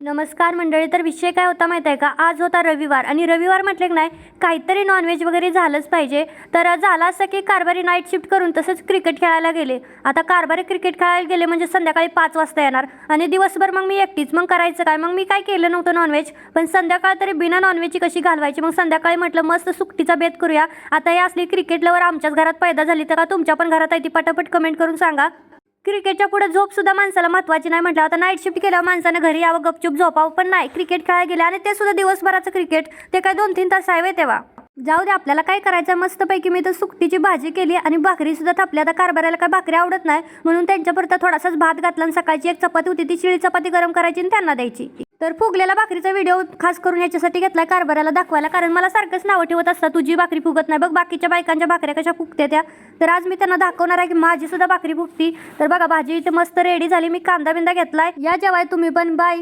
नमस्कार मंडळी. तर विषय काय होता माहीत आहे का? आज होता रविवार आणि रविवार म्हटले की नाही काहीतरी नॉनव्हेज वगैरे झालंच पाहिजे. तर झालं असं की कारभारी नाईट शिफ्ट करून तसंच क्रिकेट खेळायला गेले. आता कारभारी क्रिकेट खेळायला गेले म्हणजे संध्याकाळी 5 वाजता येणार आणि दिवसभर मग मी एकटीच. मग करायचं काय? मग मी काय केलं नव्हतं नॉनव्हेज, पण संध्याकाळ तरी बिना नॉनव्हेजची कशी घालवायची. मग संध्याकाळी म्हटलं मस्त सुकटीचा बेत करूया. आता हे असली क्रिकेट लवर आमच्याच घरात पैदा झाली तर का तुमच्या पण घरात आहे ती पटापट कमेंट करून सांगा. क्रिकेटच्या पुढे झोप सुद्धा माणसाला महत्त्वाची नाही म्हटलं. आता नाईट शिफ्ट केल्यावर माणसानं घरी यावं गपचूप झोपावं, पण नाही क्रिकेट खेळायला गेले आणि ते सुद्धा दिवसभराचं क्रिकेट. ते काय 2-3 तास आहे तेव्हा. जाऊ दे, आपल्याला काय करायचं. मस्तपैकी मी तर सुकटीची भाजी केली आणि भाकरी सुद्धा थापली. आता कारभाराला काय भाकरी आवडत नाही म्हणून त्यांच्यापुरता थोडासाच भात घातला आणि सकाळची एक चपाती होती ती शिळी चपाती गरम करायची आणि त्यांना द्यायची. तर फुगलेल्या भाकरीचा व्हिडिओ खास करून याच्यासाठी घेतलाय कारभाराला दाखवायला, कारण मला सारखंच नावं ठेवत असतात तुझी भाकरी फुगत नाही बघ, बाकीच्या बायकांच्या भाकऱ्या कशा फुगते त्या. तर आज मी त्यांना दाखवणार आहे की माझी सुद्धा भाकरी फुगती. तर बघा भाजी इथे मस्त रेडी झाली. मी कांदा बिंदा घेतलाय. या जेवाय तुम्ही पण. बाय.